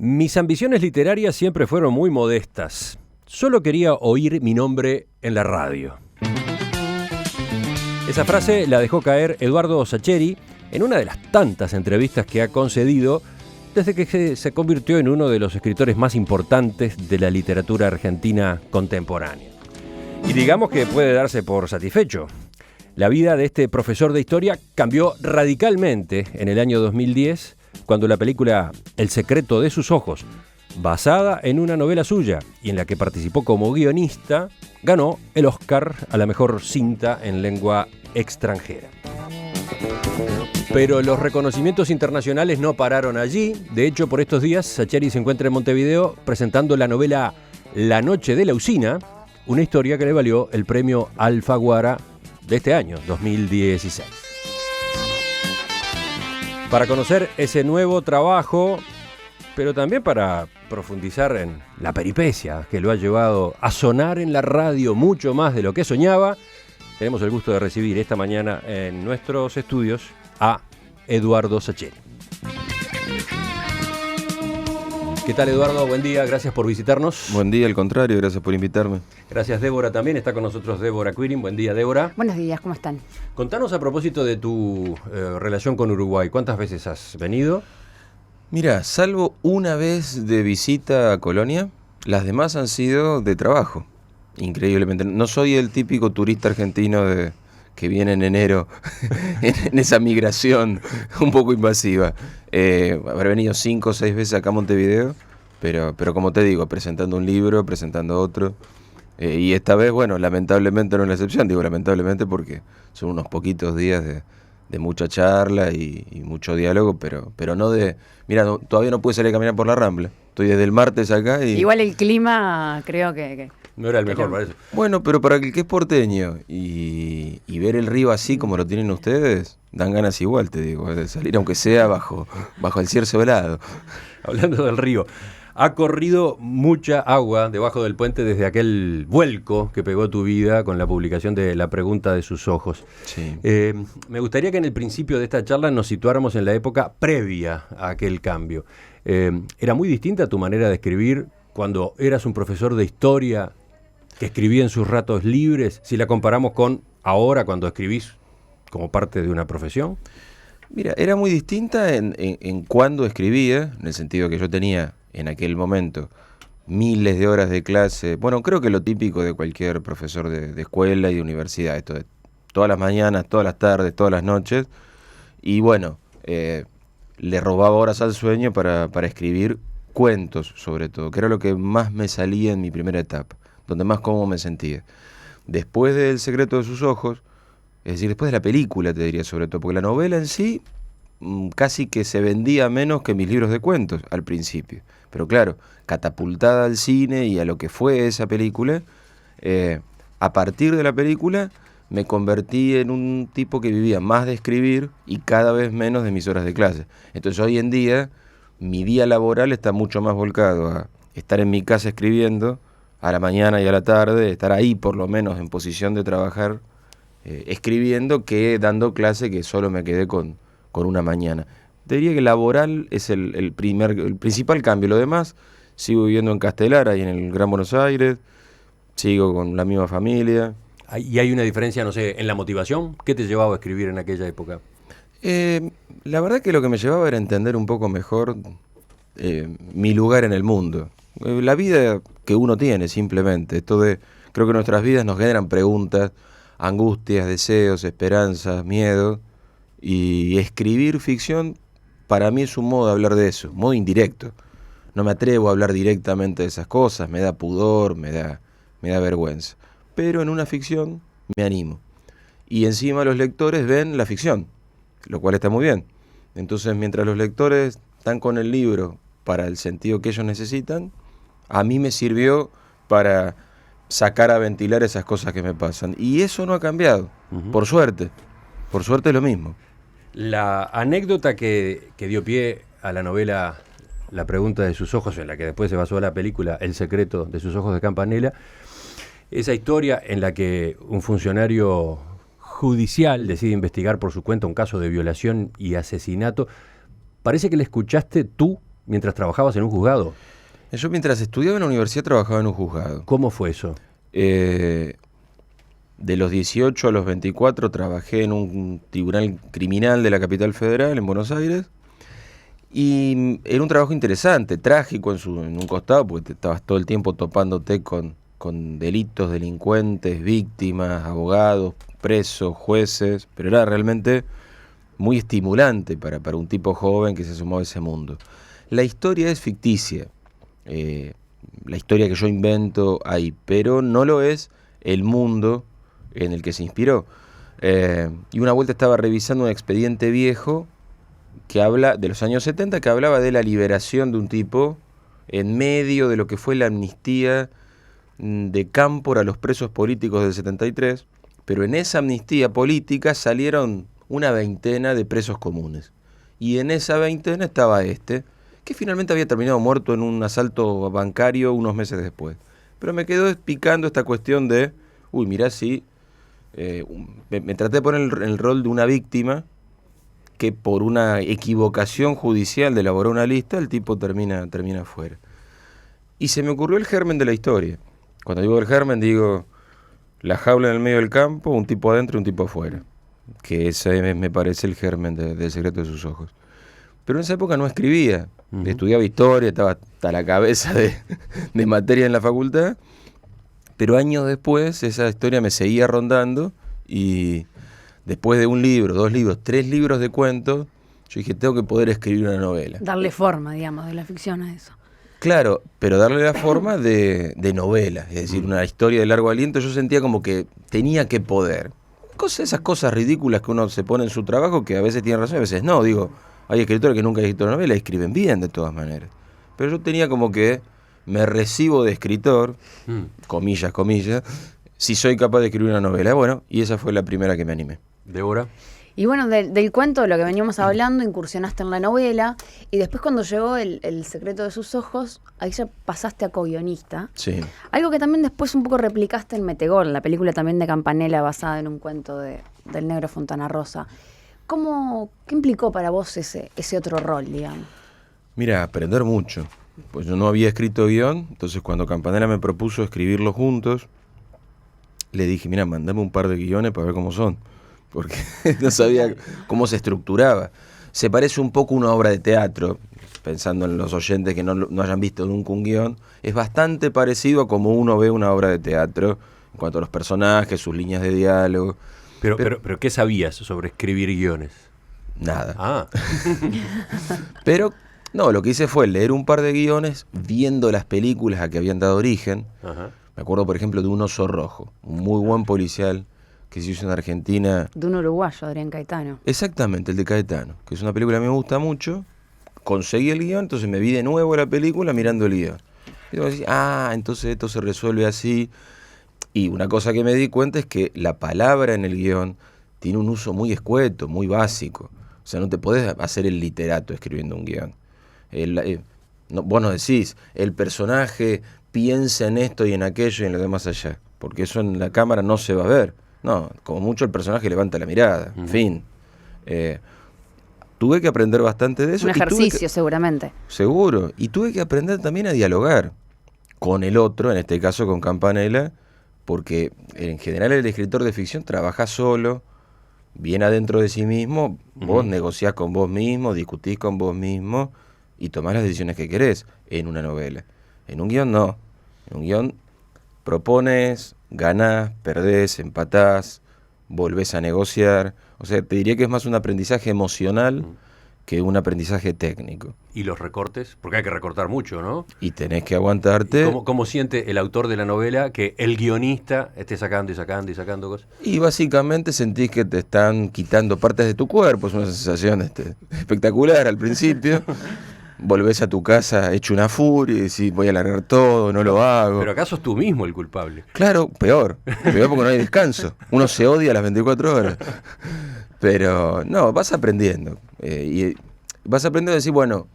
Mis ambiciones literarias siempre fueron muy modestas. Solo quería oír mi nombre en la radio. Esa frase la dejó caer Eduardo Sacheri en una de las tantas entrevistas que ha concedido desde que se convirtió en uno de los escritores más importantes de la literatura argentina contemporánea. Y digamos que puede darse por satisfecho. La vida de este profesor de historia cambió radicalmente en el año 2010, cuando la película El secreto de sus ojos, basada en una novela suya y en la que participó como guionista, ganó el Oscar a la mejor cinta en lengua extranjera. Pero los reconocimientos internacionales no pararon allí. De hecho, por estos días, Sacheri se encuentra en Montevideo presentando la novela La noche de la usina, una historia que le valió el premio Alfaguara de este año, 2016. Para conocer ese nuevo trabajo, pero también para profundizar en la peripecia que lo ha llevado a sonar en la radio mucho más de lo que soñaba, tenemos el gusto de recibir esta mañana en nuestros estudios a Eduardo Sacheri. ¿Qué tal, Eduardo? Buen día, gracias por visitarnos. Buen día, al contrario, gracias por invitarme. Gracias, Débora, también está con nosotros Débora Quirin. Buen día, Débora. Buenos días, ¿cómo están? Contanos a propósito de tu relación con Uruguay. ¿Cuántas veces has venido? Mira, salvo una vez de visita a Colonia, las demás han sido de trabajo. Increíblemente. No soy el típico turista argentino que viene en enero en esa migración un poco invasiva. Habré venido 5 o 6 veces acá a Montevideo, pero como te digo, presentando un libro, presentando otro. Y esta vez, bueno, lamentablemente no es la excepción. Digo lamentablemente porque son unos poquitos días de mucha charla y mucho diálogo, pero no de... Mira, todavía no pude salir a caminar por la Rambla. Estoy desde el martes acá y... Igual el clima creo que no era el mejor, parece. Bueno, pero para el que es porteño y ver el río así como lo tienen ustedes, dan ganas igual, te digo, de salir aunque sea bajo el cierzo velado. Hablando del río, ha corrido mucha agua debajo del puente desde aquel vuelco que pegó tu vida con la publicación de La pregunta de sus ojos. Sí. Me gustaría que en el principio de esta charla nos situáramos en la época previa a aquel cambio. ¿Era muy distinta tu manera de escribir cuando eras un profesor de historia que escribía en sus ratos libres, si la comparamos con ahora cuando escribís como parte de una profesión? Mira, era muy distinta en cuando escribía, en el sentido que yo tenía en aquel momento miles de horas de clase. Bueno, creo que lo típico de cualquier profesor de escuela y de universidad, esto de todas las mañanas, todas las tardes, todas las noches. Y bueno, le robaba horas al sueño para escribir cuentos, sobre todo, que era lo que más me salía en mi primera etapa, donde más cómodo me sentía. Después de El secreto de sus ojos, es decir, después de la película, te diría sobre todo, porque la novela en sí casi que se vendía menos que mis libros de cuentos al principio. Pero claro, catapultada al cine y a lo que fue esa película, a partir de la película me convertí en un tipo que vivía más de escribir y cada vez menos de mis horas de clase. Entonces hoy en día mi día laboral está mucho más volcado a estar en mi casa escribiendo, a la mañana y a la tarde, estar ahí por lo menos en posición de trabajar escribiendo, que dando clase, que solo me quedé con una mañana. Te diría que laboral es el principal cambio. Lo demás, sigo viviendo en Castelar, ahí en el Gran Buenos Aires, sigo con la misma familia. ¿Y hay una diferencia, no sé, en la motivación? ¿Qué te llevaba a escribir en aquella época? La verdad que lo que me llevaba era entender un poco mejor mi lugar en el mundo. La vida que uno tiene, simplemente. Creo que nuestras vidas nos generan preguntas, angustias, deseos, esperanzas, miedo. Y escribir ficción para mí es un modo de hablar de eso, modo indirecto. No me atrevo a hablar directamente de esas cosas, me da pudor, me da vergüenza. Pero en una ficción me animo. Y encima los lectores ven la ficción, lo cual está muy bien. Entonces, mientras los lectores están con el libro para el sentido que ellos necesitan, a mí me sirvió para sacar a ventilar esas cosas que me pasan. Y eso no ha cambiado, por suerte. Por suerte es lo mismo. La anécdota que dio pie a la novela La pregunta de sus ojos, en la que después se basó la película El secreto de sus ojos de Campanella, esa historia en la que un funcionario judicial decide investigar por su cuenta un caso de violación y asesinato, parece que la escuchaste tú mientras trabajabas en un juzgado. Yo mientras estudiaba en la universidad trabajaba en un juzgado. ¿Cómo fue eso? De los 18 a los 24 trabajé en un tribunal criminal de la capital federal, en Buenos Aires. Y era un trabajo interesante, trágico en un costado, porque te estabas todo el tiempo topándote con delitos, delincuentes, víctimas, abogados, presos, jueces, pero era realmente muy estimulante para un tipo joven que se sumó a ese mundo. La historia es ficticia, la historia que yo invento ahí, pero no lo es el mundo en el que se inspiró. Y una vuelta estaba revisando un expediente viejo que habla de los años 70, que hablaba de la liberación de un tipo en medio de lo que fue la amnistía de Cámpora a los presos políticos del 73, pero en esa amnistía política salieron una veintena de presos comunes. Y en esa veintena estaba que finalmente había terminado muerto en un asalto bancario unos meses después. Pero me quedó picando esta cuestión de, mirá si me traté de poner en el rol de una víctima que por una equivocación judicial de elaborar una lista, el tipo termina fuera. Y se me ocurrió el germen de la historia. Cuando digo el germen, digo la jaula en el medio del campo, un tipo adentro y un tipo afuera. Que ese me parece el germen del secreto de sus ojos. Pero en esa época no escribía. Estudiaba historia, estaba hasta la cabeza de materia en la facultad. Pero años después esa historia me seguía rondando y después de un libro, 2 libros, 3 libros de cuentos, yo dije, tengo que poder escribir una novela. Darle forma, digamos, de la ficción a eso. Claro, pero darle la forma de novela, es decir, una historia de largo aliento. Yo sentía como que tenía que poder. Esas cosas ridículas que uno se pone en su trabajo, que a veces tiene razón, a veces no. Digo, hay escritores que nunca han escrito novela y escriben bien de todas maneras. Pero yo tenía como que me recibo de escritor, comillas, si soy capaz de escribir una novela. Bueno, y esa fue la primera que me animé. ¿Débora? Y bueno, del cuento de lo que veníamos hablando, incursionaste en la novela, y después cuando llegó el secreto de sus ojos, ahí ya pasaste a co-guionista. Sí. Algo que también después un poco replicaste en Metegol, la película también de Campanella basada en un cuento del negro Fontana Rosa. ¿Qué implicó para vos ese otro rol, digamos? Mira, aprender mucho. Pues yo no había escrito guión, entonces cuando Campanella me propuso escribirlo juntos, le dije, mira, mandame un par de guiones para ver cómo son. Porque no sabía cómo se estructuraba. Se parece un poco a una obra de teatro, pensando en los oyentes que no hayan visto nunca un guión. Es bastante parecido a como uno ve una obra de teatro, en cuanto a los personajes, sus líneas de diálogo. Pero ¿qué sabías sobre escribir guiones? Nada. Ah. Pero, no, lo que hice fue leer un par de guiones, viendo las películas a que habían dado origen. Ajá. Me acuerdo, por ejemplo, de Un oso rojo, un muy buen policial que se hizo en Argentina. De un uruguayo, Adrián Caetano. Exactamente, el de Caetano, que es una película que me gusta mucho. Conseguí el guión, entonces me vi de nuevo la película mirando el guión. Y digo así, entonces esto se resuelve así. Y una cosa que me di cuenta es que la palabra en el guión tiene un uso muy escueto, muy básico. O sea, no te podés hacer el literato escribiendo un guión. Vos no decís, el personaje piensa en esto y en aquello y en lo demás allá, porque eso en la cámara no se va a ver. No, como mucho el personaje levanta la mirada, fin. Tuve que aprender bastante de eso. Un ejercicio, seguramente. Seguro. Y tuve que aprender también a dialogar con el otro, en este caso con Campanella, porque en general el escritor de ficción trabaja solo, bien adentro de sí mismo, vos negociás con vos mismo, discutís con vos mismo y tomás las decisiones que querés en una novela. En un guión no. En un guión propones, ganás, perdés, empatás, volvés a negociar. O sea, te diría que es más un aprendizaje emocional que un aprendizaje técnico. ¿Y los recortes? Porque hay que recortar mucho, ¿no? Y tenés que aguantarte. ¿Cómo siente el autor de la novela que el guionista esté sacando y sacando y sacando cosas? Y básicamente sentís que te están quitando partes de tu cuerpo. Es una sensación espectacular al principio. Volvés a tu casa hecho una furia y decís, voy a alargar todo, no lo hago. ¿Pero acaso es tú mismo el culpable? Claro, peor porque no hay descanso. Uno se odia a las 24 horas. Pero no, vas aprendiendo. Y vas aprendiendo a decir, bueno,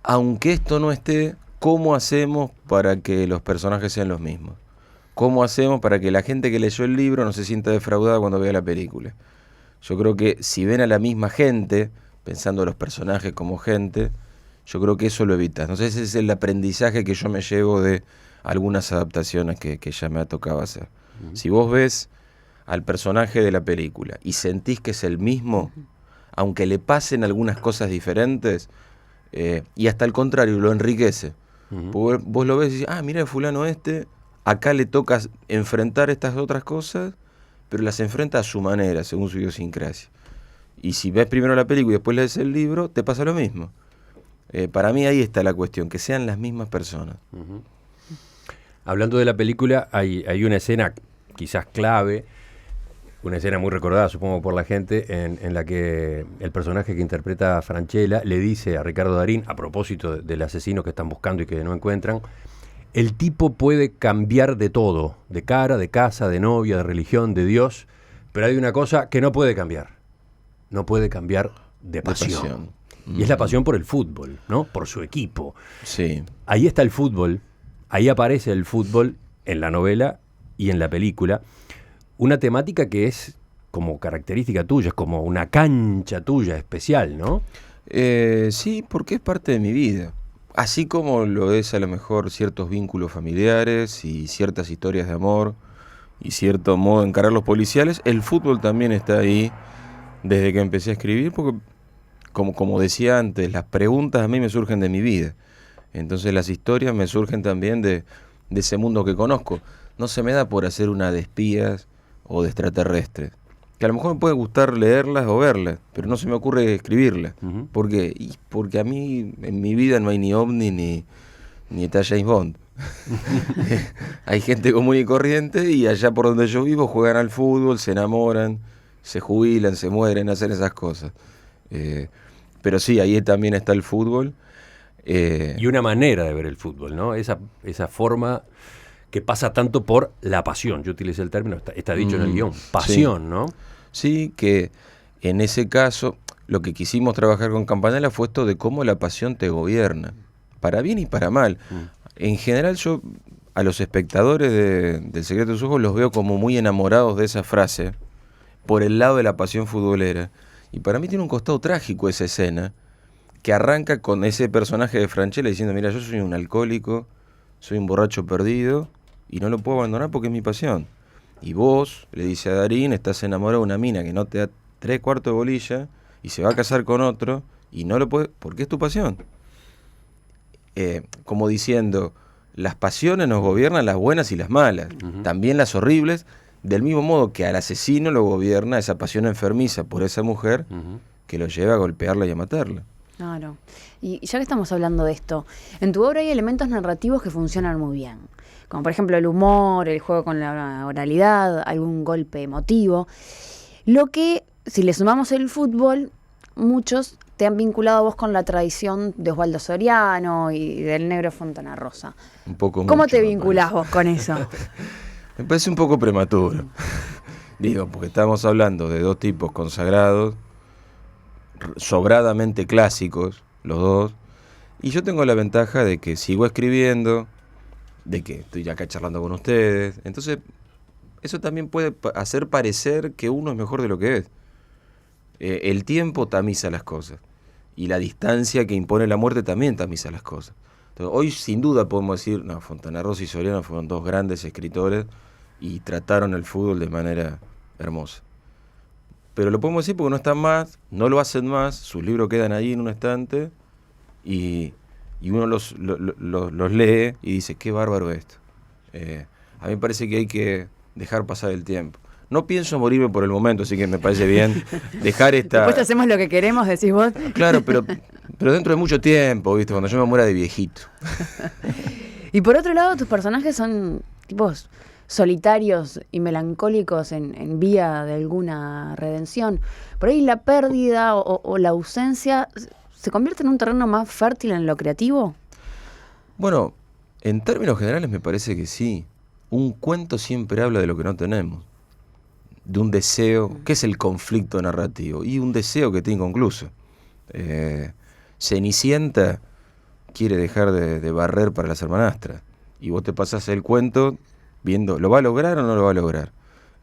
aunque esto no esté, ¿cómo hacemos para que los personajes sean los mismos? ¿Cómo hacemos para que la gente que leyó el libro no se sienta defraudada cuando vea la película? Yo creo que si ven a la misma gente, pensando a los personajes como gente, yo creo que eso lo evitas. No sé, ese es el aprendizaje que yo me llevo de algunas adaptaciones que ya me ha tocado hacer. Si vos ves al personaje de la película y sentís que es el mismo, aunque le pasen algunas cosas diferentes, y hasta al contrario, lo enriquece. Porque vos lo ves y decís, mira, fulano acá le toca enfrentar estas otras cosas, pero las enfrenta a su manera, según su idiosincrasia. Y si ves primero la película y después lees el libro, te pasa lo mismo. Para mí ahí está la cuestión, que sean las mismas personas. Hablando de la película, hay una escena quizás clave, una escena muy recordada, supongo, por la gente, en la que el personaje que interpreta a Francella le dice a Ricardo Darín, a propósito del asesino que están buscando y que no encuentran, el tipo puede cambiar de todo, de cara, de casa, de novia, de religión, de Dios, pero hay una cosa que no puede cambiar. No puede cambiar de pasión. Y es la pasión por el fútbol, ¿no? Por su equipo. Sí. Ahí está el fútbol, ahí aparece el fútbol en la novela y en la película. Una temática que es como característica tuya, es como una cancha tuya especial, ¿no? Sí, porque es parte de mi vida. Así como lo es a lo mejor ciertos vínculos familiares y ciertas historias de amor y cierto modo de encarar los policiales, el fútbol también está ahí desde que empecé a escribir, porque como decía antes, las preguntas a mí me surgen de mi vida. Entonces las historias me surgen también de ese mundo que conozco. No se me da por hacer una de espías o de extraterrestres, que a lo mejor me puede gustar leerlas o verlas, pero no se me ocurre escribirlas. ¿Por qué? Porque a mí en mi vida no hay ni ovni ni está James Bond. Hay gente común y corriente y allá por donde yo vivo juegan al fútbol, se enamoran, se jubilan, se mueren, hacen esas cosas. Pero sí, ahí también está el fútbol. Y una manera de ver el fútbol, ¿no? Esa forma que pasa tanto por la pasión. Yo utilicé el término, está dicho en el guión, pasión, sí. ¿No? Sí, que en ese caso lo que quisimos trabajar con Campanella fue esto de cómo la pasión te gobierna, para bien y para mal. En general yo a los espectadores del Secreto de sus Ojos los veo como muy enamorados de esa frase, por el lado de la pasión futbolera. Y para mí tiene un costado trágico esa escena, que arranca con ese personaje de Francella diciendo, mira, yo soy un alcohólico, soy un borracho perdido, y no lo puedo abandonar porque es mi pasión. Y vos, le dice a Darín, estás enamorado de una mina que no te da 3/4 de bolilla, y se va a casar con otro, y no lo puede, porque es tu pasión. Como diciendo, las pasiones nos gobiernan, las buenas y las malas, también las horribles, del mismo modo que al asesino lo gobierna esa pasión enfermiza por esa mujer que lo lleva a golpearla y a matarla. Claro. Y ya que estamos hablando de esto, en tu obra hay elementos narrativos que funcionan muy bien, como por ejemplo el humor, el juego con la oralidad, algún golpe emotivo. Lo que, si le sumamos el fútbol, muchos te han vinculado a vos con la tradición de Osvaldo Soriano y del Negro Fontana Rosa. Un poco ¿Cómo mucho, te vinculás vos con eso? Me parece un poco prematuro. Digo, porque estamos hablando de dos tipos consagrados, sobradamente clásicos, los dos, y yo tengo la ventaja de que sigo escribiendo, de que estoy acá charlando con ustedes, entonces eso también puede hacer parecer que uno es mejor de lo que es. El tiempo tamiza las cosas, y la distancia que impone la muerte también tamiza las cosas. Entonces, hoy sin duda podemos decir, no, Fontana Rosa y Soriano fueron dos grandes escritores y trataron el fútbol de manera hermosa. Pero lo podemos decir porque no están más, no lo hacen más, sus libros quedan ahí en un estante y uno los lee y dice, qué bárbaro esto. A mí me parece que hay que dejar pasar el tiempo. No pienso morirme por el momento, así que me parece bien dejar esta... Después hacemos lo que queremos, decís vos. Claro, pero dentro de mucho tiempo, ¿viste? Cuando yo me muera de viejito. Y por otro lado, tus personajes son tipos solitarios y melancólicos en vía de alguna redención. Por ahí la pérdida o la ausencia se convierte en un terreno más fértil en lo creativo. Bueno, en términos generales me parece que sí. Un cuento siempre habla de lo que no tenemos, de un deseo. ¿Qué es el conflicto narrativo? Y un deseo que está inconcluso. Cenicienta quiere dejar de barrer para las hermanastras y vos te pasás el cuento viendo, ¿lo va a lograr o no lo va a lograr?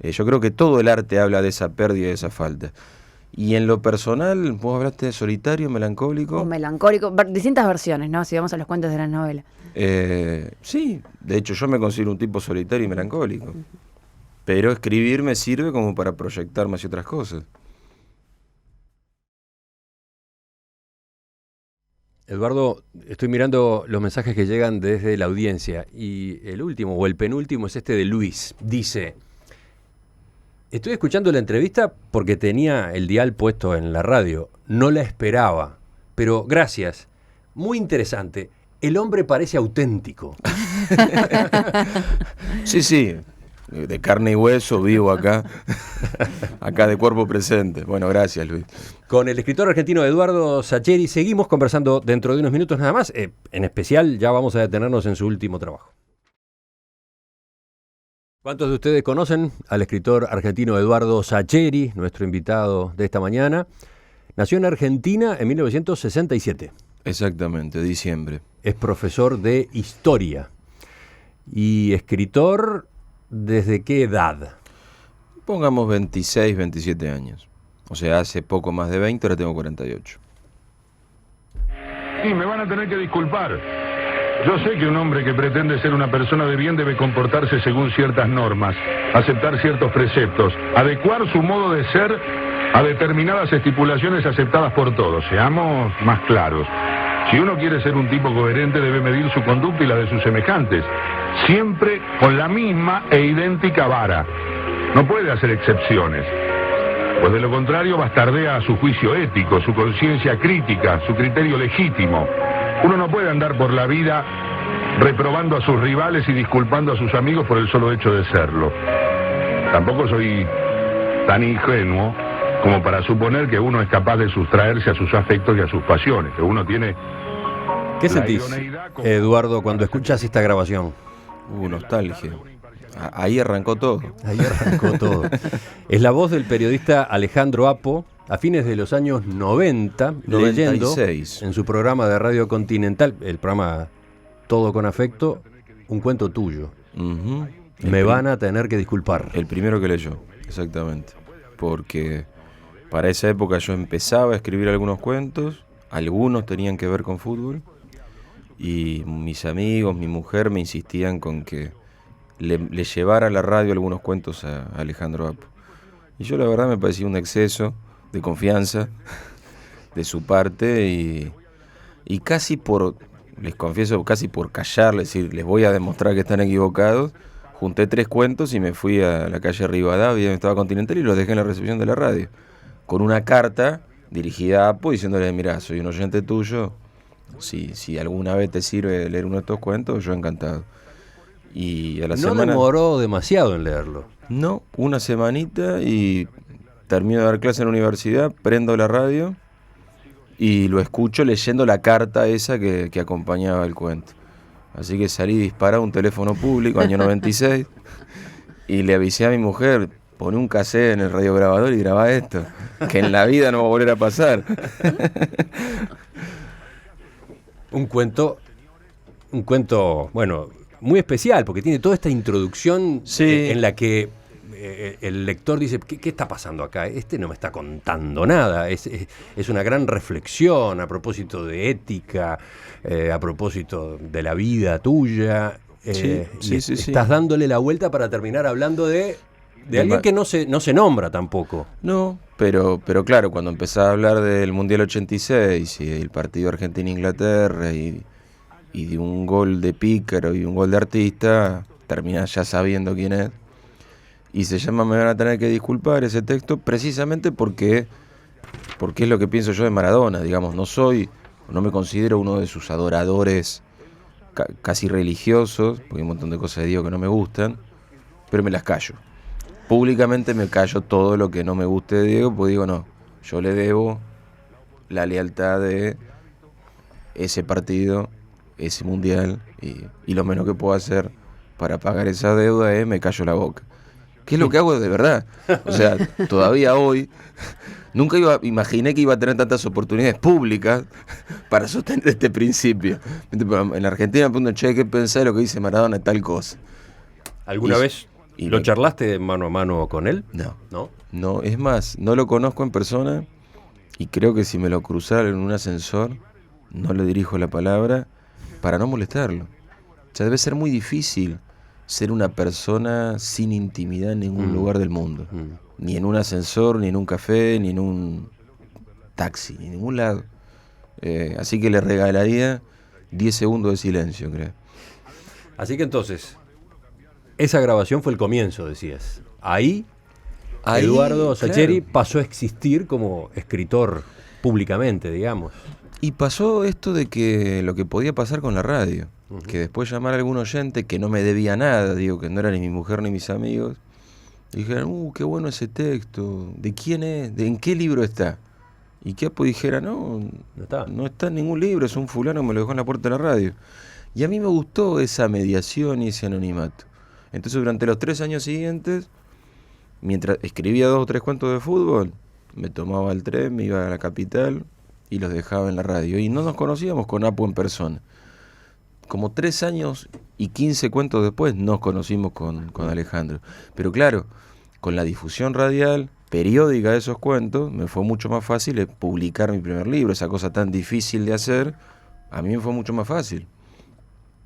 Yo creo que todo el arte habla de esa pérdida y de esa falta. Y en lo personal, vos hablaste de solitario, melancólico. O melancólico, distintas versiones, ¿no? Si vamos a los cuentos de las novelas. Sí, de hecho yo me considero un tipo solitario y melancólico. Pero escribir me sirve como para proyectarme hacia otras cosas. Eduardo, estoy mirando los mensajes que llegan desde la audiencia y el último o el penúltimo es este de Luis. Dice: estoy escuchando la entrevista porque tenía el dial puesto en la radio. No la esperaba, pero gracias. Muy interesante. El hombre parece auténtico. Sí, de carne y hueso, vivo acá. Acá de cuerpo presente. Bueno, gracias, Luis. Con el escritor argentino Eduardo Sacheri seguimos conversando dentro de unos minutos nada más. En especial ya vamos a detenernos en su último trabajo. ¿Cuántos de ustedes conocen al escritor argentino Eduardo Sacheri, nuestro invitado de esta mañana? Nació en Argentina en 1967. Exactamente, diciembre. Es profesor de historia y escritor ¿desde qué edad? Pongamos 26, 27 años. O sea, hace poco más de 20, ahora tengo 48. Sí, me van a tener que disculpar. Yo sé que un hombre que pretende ser una persona de bien debe comportarse según ciertas normas, aceptar ciertos preceptos, adecuar su modo de ser a determinadas estipulaciones aceptadas por todos. Seamos más claros. Si uno quiere ser un tipo coherente, debe medir su conducta y la de sus semejantes, siempre con la misma e idéntica vara. No puede hacer excepciones, pues de lo contrario bastardea su juicio ético, su conciencia crítica, su criterio legítimo. Uno no puede andar por la vida reprobando a sus rivales y disculpando a sus amigos por el solo hecho de serlo. Tampoco soy tan ingenuo como para suponer que uno es capaz de sustraerse a sus afectos y a sus pasiones, que uno tiene... ¿Qué sentís, Eduardo, cuando escuchas esta grabación? Nostalgia. Ahí arrancó todo. Ahí arrancó todo. Es la voz del periodista Alejandro Apo, a fines de los años 90, 96. Leyendo en su programa de Radio Continental, el programa Todo con Afecto, un cuento tuyo. Uh-huh. Me van a tener que disculpar. El primero que leyó, exactamente. Porque para esa época yo empezaba a escribir algunos cuentos, algunos tenían que ver con fútbol, y mis amigos, mi mujer me insistían con que le llevara a la radio algunos cuentos a Alejandro Apo. Y yo la verdad me parecía un exceso de confianza de su parte y casi por, les confieso, casi por callarles, decir, les voy a demostrar que están equivocados, junté 3 cuentos y me fui a la calle Rivadavia, donde estaba Continental, y los dejé en la recepción de la radio, con una carta dirigida a Apo diciéndole: mirá, soy un oyente tuyo, si alguna vez te sirve leer uno de estos cuentos, yo encantado. Y a la semana... No demoró demasiado en leerlo. No, una semanita y termino de dar clase en la universidad, prendo la radio y lo escucho leyendo la carta esa que acompañaba el cuento. Así que salí disparado a un teléfono público, año 96, y le avisé a mi mujer: poné un cassette en el radiograbador y grabá esto, que en la vida no va a volver a pasar. Un cuento, bueno, muy especial, porque tiene toda esta introducción, sí, en la que el lector dice: ¿Qué está pasando acá? Este no me está contando nada. Es una gran reflexión a propósito de ética, a propósito de la vida tuya. Sí. Estás dándole la vuelta para terminar hablando de alguien que no se nombra tampoco. No, pero claro, cuando empezaba a hablar del Mundial 86 y el partido Argentina-Inglaterra y de un gol de pícaro y un gol de artista, terminás ya sabiendo quién es. Y se llama Me van a tener que disculpar, ese texto, precisamente porque es lo que pienso yo de Maradona. Digamos, no me considero uno de sus adoradores casi religiosos, porque hay un montón de cosas de Dios que no me gustan, pero me las callo. Públicamente me callo todo lo que no me guste de Diego, porque digo, no, yo le debo la lealtad de ese partido, ese mundial, y lo menos que puedo hacer para pagar esa deuda es me callo la boca. ¿Qué es lo que hago de verdad? O sea, todavía hoy nunca imaginé que iba a tener tantas oportunidades públicas para sostener este principio. En la Argentina me preguntan: che, ¿qué pensás de lo que dice Maradona y tal cosa? ¿Alguna vez Y ¿Lo charlaste mano a mano con él? No. ¿No? No, es más, no lo conozco en persona y creo que si me lo cruzara en un ascensor, no le dirijo la palabra para no molestarlo. O sea, debe ser muy difícil ser una persona sin intimidad en ningún lugar del mundo. Ni en un ascensor, ni en un café, ni en un taxi, ni en ningún lado. Así que le regalaría 10 segundos de silencio, creo. Así que entonces, esa grabación fue el comienzo, decías. Ahí Eduardo Sacheri pasó a existir como escritor públicamente, digamos. Y pasó esto de que lo que podía pasar con la radio, que después llamar a algún oyente que no me debía nada, digo, que no era ni mi mujer ni mis amigos, y dijeran, qué bueno ese texto, ¿de quién es? ¿En qué libro está? Y que pues dijera, no está en ningún libro, es un fulano que me lo dejó en la puerta de la radio. Y a mí me gustó esa mediación y ese anonimato. Entonces durante los 3 años siguientes, mientras escribía 2 o 3 cuentos de fútbol, me tomaba el tren, me iba a la capital y los dejaba en la radio. Y no nos conocíamos con Apo en persona. Como 3 años y 15 cuentos después nos conocimos con Alejandro. Pero claro, con la difusión radial, periódica de esos cuentos, me fue mucho más fácil publicar mi primer libro. Esa cosa tan difícil de hacer, a mí me fue mucho más fácil.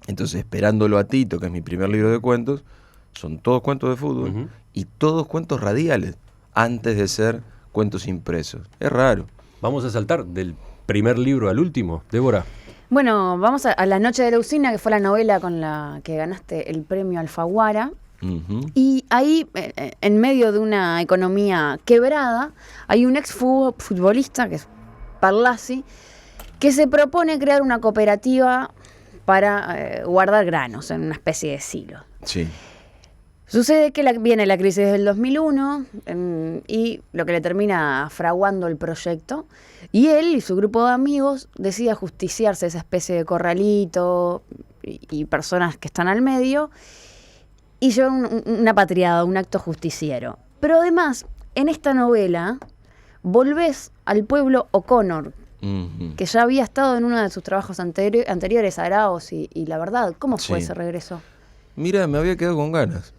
Entonces, Esperándolo a Tito, que es mi primer libro de cuentos, son todos cuentos de fútbol y todos cuentos radiales, antes de ser cuentos impresos. Es raro. Vamos a saltar del primer libro al último, Débora. Bueno, vamos a La Noche de la Usina, que fue la novela con la que ganaste el premio Alfaguara. Y ahí, en medio de una economía quebrada, hay un ex futbolista, que es Perlasi, que se propone crear una cooperativa para guardar granos en una especie de silo. Sí. Sucede que viene la crisis del 2001 y lo que le termina fraguando el proyecto. Y él y su grupo de amigos deciden justiciarse esa especie de corralito y personas que están al medio y llevan una patriada, un acto justiciero. Pero además, en esta novela, volvés al pueblo O'Connor, que ya había estado en uno de sus trabajos anteriores, Araos y La Verdad. ¿Cómo fue ese regreso? Mira, me había quedado con ganas.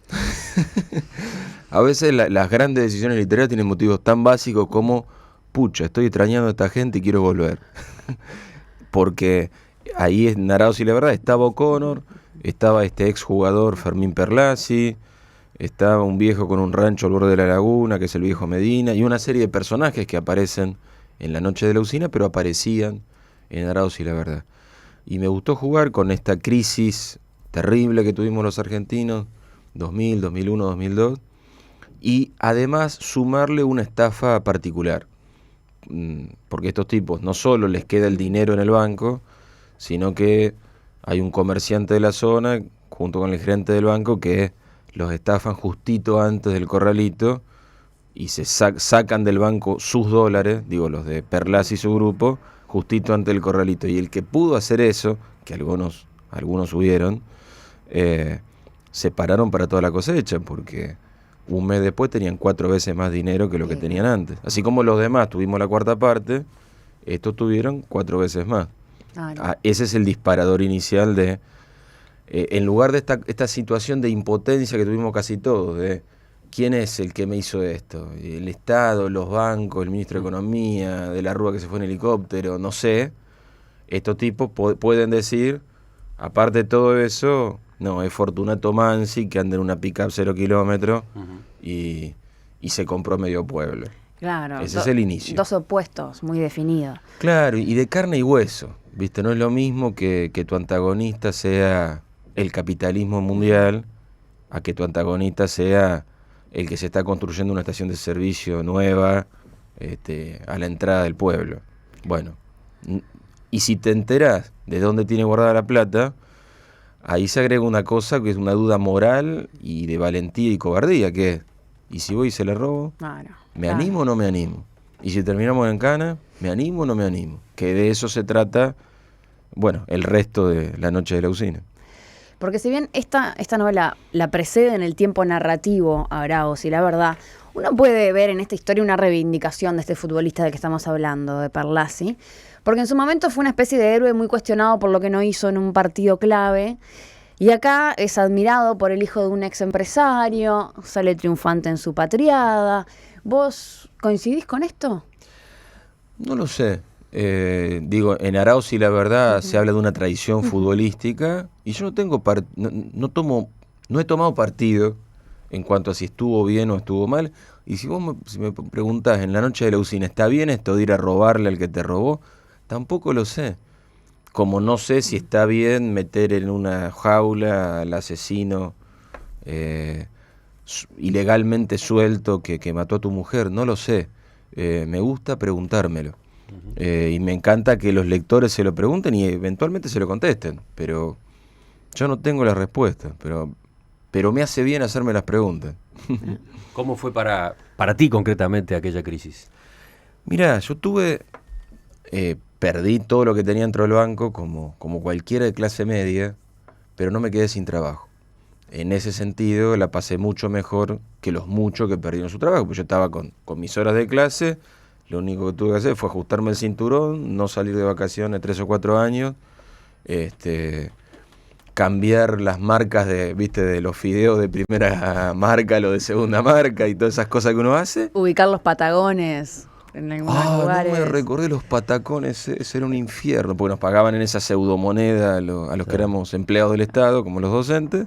A veces las grandes decisiones literarias tienen motivos tan básicos como, pucha, estoy extrañando a esta gente y quiero volver. Porque ahí en Araos y La Verdad estaba O'Connor, estaba este exjugador Fermín Perlasi, estaba un viejo con un rancho al borde de la laguna, que es el viejo Medina, y una serie de personajes que aparecen en La Noche de la Usina, pero aparecían en Araos y La Verdad. Y me gustó jugar con esta crisis terrible que tuvimos los argentinos, 2000, 2001, 2002, y además sumarle una estafa particular, porque estos tipos no solo les queda el dinero en el banco, sino que hay un comerciante de la zona, junto con el gerente del banco, que los estafan justito antes del corralito, y se sacan del banco sus dólares, digo los de Perlasi y su grupo, justito antes del corralito. Y el que pudo hacer eso, que algunos hubieron, se pararon para toda la cosecha, porque un mes después tenían 4 veces más dinero que lo que tenían antes. Así como los demás tuvimos la cuarta parte, estos tuvieron 4 veces más. Ese es el disparador inicial de, en lugar de esta situación de impotencia que tuvimos casi todos, de ¿quién es el que me hizo esto? El Estado, los bancos, el ministro de Economía, de la Rúa que se fue en helicóptero, no sé. Estos tipos pueden decir, aparte de todo eso, no, es Fortunato Mansi que anda en una pick-up 0 kilómetros y se compró medio pueblo. Claro. Ese es el inicio. 2 opuestos muy definidos. Claro, y de carne y hueso, ¿viste? No es lo mismo que tu antagonista sea el capitalismo mundial a que tu antagonista sea el que se está construyendo una estación de servicio nueva a la entrada del pueblo. Bueno, y si te enterás de dónde tiene guardada la plata, ahí se agrega una cosa que es una duda moral y de valentía y cobardía, que es, ¿y si voy y se la robo? ¿Me animo o no me animo? Y si terminamos en cana, ¿me animo o no me animo? Que de eso se trata, bueno, el resto de La Noche de la Usina. Porque si bien esta novela la precede en el tiempo narrativo a Araos y La Verdad, uno puede ver en esta historia una reivindicación de este futbolista del que estamos hablando, de Perlasi, porque en su momento fue una especie de héroe muy cuestionado por lo que no hizo en un partido clave, Y acá es admirado por el hijo de un ex empresario, sale triunfante en su patriada. ¿Vos coincidís con esto? No lo sé. Digo, en Arauz, y la verdad, se habla de una traición futbolística, y yo no he tomado partido en cuanto a si estuvo bien o estuvo mal. Y si me preguntás en la noche de la usina, ¿está bien esto de ir a robarle al que te robó? Tampoco lo sé. Como no sé si está bien meter en una jaula al asesino ilegalmente suelto que mató a tu mujer, no lo sé. Me gusta preguntármelo. Y me encanta que los lectores se lo pregunten y eventualmente se lo contesten. Pero yo no tengo la respuesta. Pero me hace bien hacerme las preguntas. ¿Cómo fue para ti concretamente aquella crisis? Mirá, yo perdí todo lo que tenía dentro del banco, como cualquiera de clase media, pero no me quedé sin trabajo. En ese sentido la pasé mucho mejor que los muchos que perdieron su trabajo, porque yo estaba con mis horas de clase, lo único que tuve que hacer fue ajustarme el cinturón, no salir de vacaciones 3 o 4 años, cambiar las marcas de los fideos de primera marca, lo de segunda marca y todas esas cosas que uno hace. Ubicar los patagones en algunos lugares. No me recordé los patacones, ese era un infierno, porque nos pagaban en esa pseudomoneda a los que éramos empleados del Estado, como los docentes,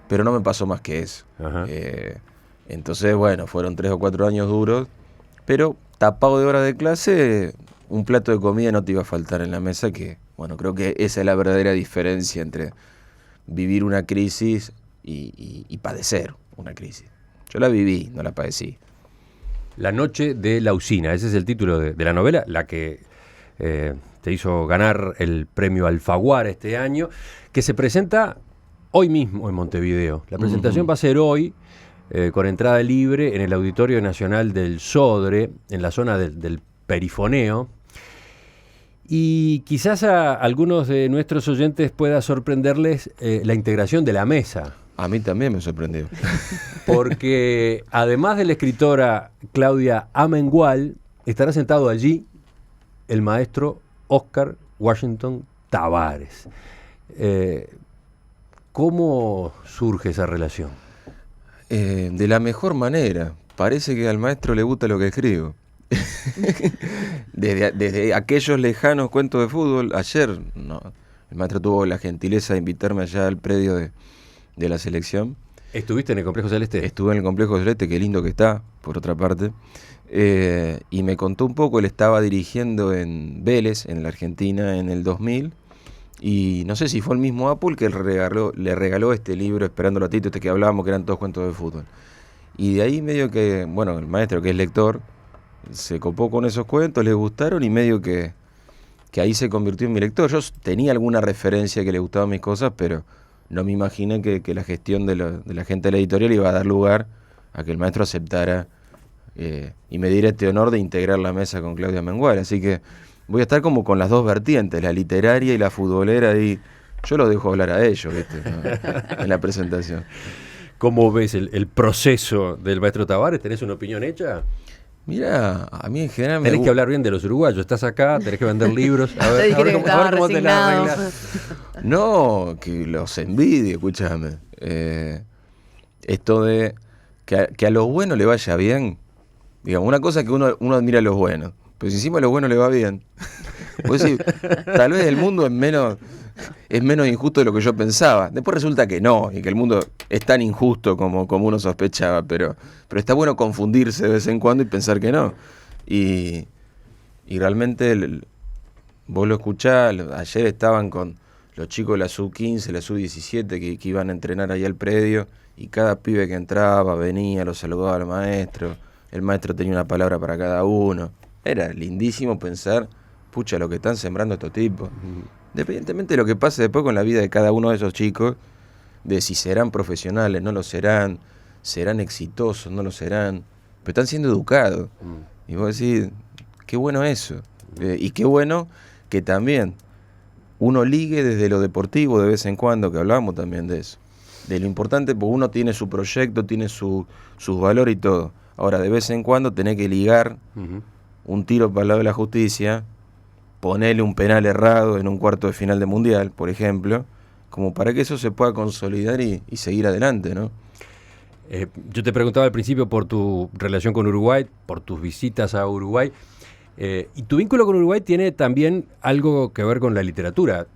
pero no me pasó más que eso. Entonces, bueno, fueron 3 o 4 años duros, pero tapado de horas de clase, un plato de comida no te iba a faltar en la mesa, que, bueno, creo que esa es la verdadera diferencia entre vivir una crisis y padecer una crisis. Yo la viví, no la padecí. La noche de la usina, ese es el título de la novela, la que te hizo ganar el premio Alfaguara este año, que se presenta hoy mismo en Montevideo. La presentación va a ser hoy, con entrada libre, en el Auditorio Nacional del Sodre, en la zona del Perifoneo. Y quizás a algunos de nuestros oyentes pueda sorprenderles la integración de la mesa. A mí también me sorprendió. Porque además de la escritora Claudia Amengual, estará sentado allí el maestro Oscar Washington Tabárez. ¿Cómo surge esa relación? De la mejor manera. Parece que al maestro le gusta lo que escribo. Desde aquellos lejanos cuentos de fútbol, ayer el maestro tuvo la gentileza de invitarme allá al predio de la selección. ¿Estuviste en el Complejo Celeste? Estuve en el Complejo Celeste, qué lindo que está, por otra parte. Y me contó un poco, él estaba dirigiendo en Vélez, en la Argentina, en el 2000. Y no sé si fue el mismo Apple que le regaló este libro, Esperando a Tito, que hablábamos, que eran todos cuentos de fútbol. Y de ahí medio que, bueno, el maestro que es lector, se copó con esos cuentos, le gustaron y medio que ahí se convirtió en mi lector. Yo tenía alguna referencia que le gustaban mis cosas, pero no me imaginé que la gestión de la gente de la editorial iba a dar lugar a que el maestro aceptara y me diera este honor de integrar la mesa con Claudia Amengual. Así que voy a estar como con las dos vertientes, la literaria y la futbolera, y yo los dejo hablar a ellos, ¿viste? ¿No? En la presentación. ¿Cómo ves el proceso del maestro Tabárez? ¿Tenés una opinión hecha? Mirá, a mí en general tenés que hablar bien de los uruguayos. Estás acá, tenés que vender libros. A ver cómo te la arreglas. No, que los envidie, escúchame. Esto de que a los buenos le vaya bien. Digamos, una cosa es que uno admira a los buenos, pero si encima a los buenos le va bien, pues sí, tal vez el mundo es menos injusto de lo que yo pensaba. Después resulta que no, y que el mundo es tan injusto como uno sospechaba, pero está bueno confundirse de vez en cuando y pensar que no. Y realmente vos lo escuchás, ayer estaban con los chicos de la sub-15, la sub-17 que iban a entrenar ahí al predio, y cada pibe que entraba, venía, lo saludaba al maestro, el maestro tenía una palabra para cada uno. Era lindísimo pensar, pucha, lo que están sembrando estos tipos. Independientemente de lo que pase después con la vida de cada uno de esos chicos, de si serán profesionales, no lo serán exitosos, no lo serán, pero están siendo educados. Y vos decís, qué bueno eso. Y qué bueno que también uno ligue desde lo deportivo de vez en cuando, que hablábamos también de eso. De lo importante, porque uno tiene su proyecto, tiene sus valores y todo. Ahora, de vez en cuando tenés que ligar un tiro para el lado de la justicia, ponerle un penal errado en un cuarto de final de mundial, por ejemplo, como para que eso se pueda consolidar y seguir adelante, ¿no? Yo te preguntaba al principio por tu relación con Uruguay, por tus visitas a Uruguay, y tu vínculo con Uruguay tiene también algo que ver con la literatura.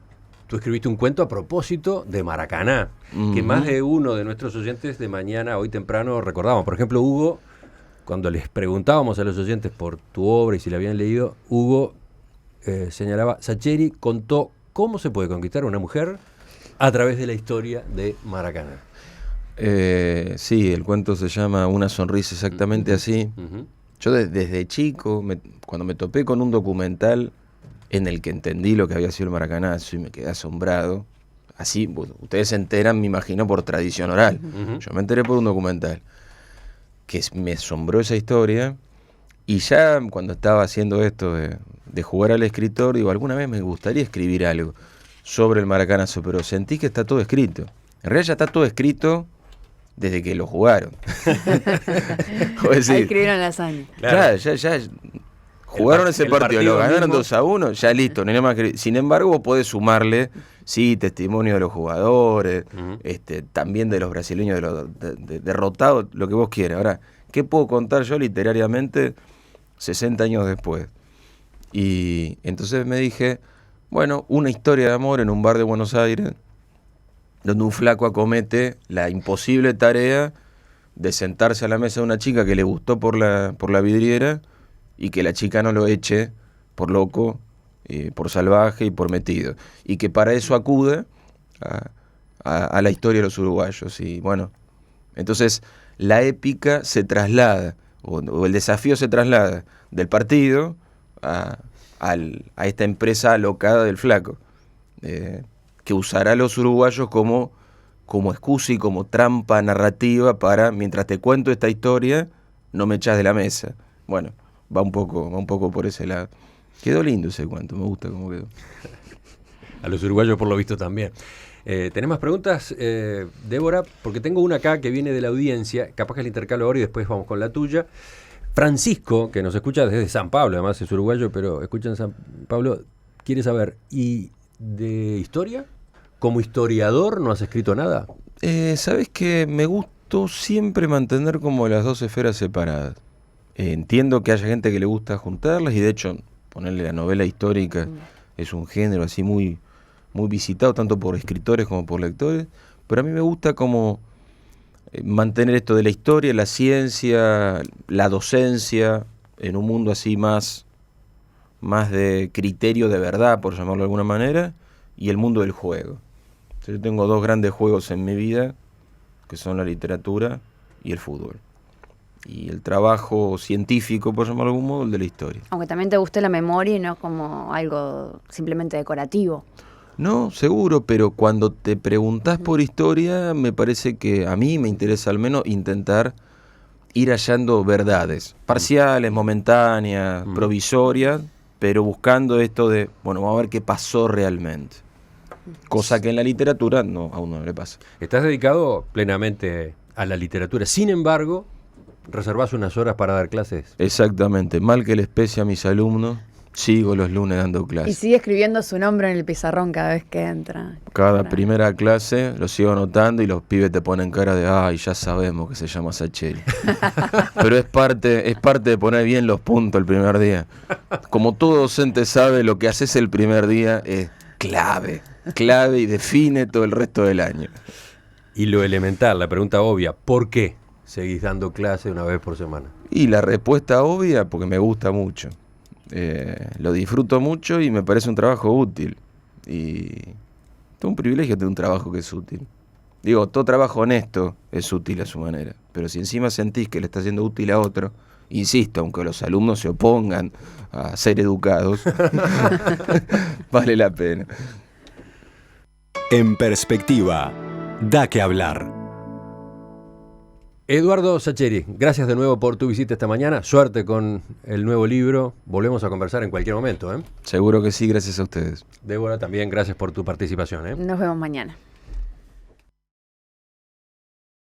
Tú escribiste un cuento a propósito de Maracaná, que más de uno de nuestros oyentes de mañana, hoy temprano, recordaban. Por ejemplo, Hugo, cuando les preguntábamos a los oyentes por tu obra y si la habían leído, Hugo señalaba, Sacheri contó cómo se puede conquistar a una mujer a través de la historia de Maracaná. Sí, el cuento se llama Una sonrisa, exactamente así. Yo desde chico, cuando me topé con un documental en el que entendí lo que había sido el maracanazo y me quedé asombrado, así, ustedes se enteran, me imagino, por tradición oral. Yo me enteré por un documental que me asombró esa historia, y ya cuando estaba haciendo esto de jugar al escritor, digo, alguna vez me gustaría escribir algo sobre el maracanazo, pero sentí que está todo escrito. En realidad ya está todo escrito desde que lo jugaron. Ahí escribieron la hazaña. Claro, ya jugaron ese partido, lo ganaron 2-1, ya listo, no hay más que... Sin embargo, vos podés sumarle, sí, testimonio de los jugadores, también de los brasileños, de los derrotados, lo que vos quieras. Ahora, ¿qué puedo contar yo literariamente 60 años después? Y entonces me dije, bueno, una historia de amor en un bar de Buenos Aires, donde un flaco acomete la imposible tarea de sentarse a la mesa de una chica que le gustó por la vidriera, y que la chica no lo eche por loco, por salvaje y por metido. Y que para eso acude a la historia de los uruguayos. Y bueno, entonces la épica se traslada, o el desafío se traslada del partido a esta empresa alocada del flaco, que usará a los uruguayos como excusa y como trampa narrativa para, mientras te cuento esta historia, no me echas de la mesa. Bueno, va un poco por ese lado. Quedó lindo ese cuento, me gusta cómo quedó. A los uruguayos por lo visto también. ¿Tenés más preguntas, Débora? Porque tengo una acá que viene de la audiencia, capaz que la intercalo ahora y después vamos con la tuya. Francisco, que nos escucha desde San Pablo, además es uruguayo, pero escucha en San Pablo, quiere saber, ¿y de historia? ¿Como historiador no has escrito nada? ¿Sabes qué? Me gustó siempre mantener como las dos esferas separadas. Entiendo que haya gente que le gusta juntarlas, y de hecho ponerle la novela histórica es un género así muy, muy visitado tanto por escritores como por lectores, pero a mí me gusta como mantener esto de la historia, la ciencia, la docencia, en un mundo así más de criterio de verdad, por llamarlo de alguna manera, y el mundo del juego. Entonces, yo tengo dos grandes juegos en mi vida, que son la literatura y el fútbol. Y el trabajo científico, por llamarlo de algún modo, el de la historia. Aunque también te guste la memoria y no como algo simplemente decorativo. No, seguro, pero cuando te preguntás por historia, me parece que a mí me interesa al menos intentar ir hallando verdades, parciales, momentáneas, provisorias, pero buscando esto de, bueno, vamos a ver qué pasó realmente. Cosa que en la literatura aún no le pasa. Estás dedicado plenamente a la literatura, sin embargo, reservás unas horas para dar clases. Exactamente, mal que les pese a mis alumnos, sigo los lunes dando clases. Y sigue escribiendo su nombre en el pizarrón cada vez que entra. Cada primera clase lo sigo anotando y los pibes te ponen cara de, ay, ya sabemos que se llama Sacheri. Pero es parte de poner bien los puntos el primer día. Como todo docente sabe, lo que haces el primer día es clave y define todo el resto del año. Y lo elemental, la pregunta obvia, ¿por qué seguís dando clase una vez por semana? Y la respuesta obvia, porque me gusta mucho. Lo disfruto mucho y me parece un trabajo útil. Y es un privilegio tener un trabajo que es útil. Digo, todo trabajo honesto es útil a su manera. Pero si encima sentís que le está siendo útil a otro, insisto, aunque los alumnos se opongan a ser educados, vale la pena. En Perspectiva, da que hablar. Eduardo Sacheri, gracias de nuevo por tu visita esta mañana. Suerte con el nuevo libro. Volvemos a conversar en cualquier momento, ¿eh? Seguro que sí, gracias a ustedes. Débora, también gracias por tu participación, ¿eh? Nos vemos mañana.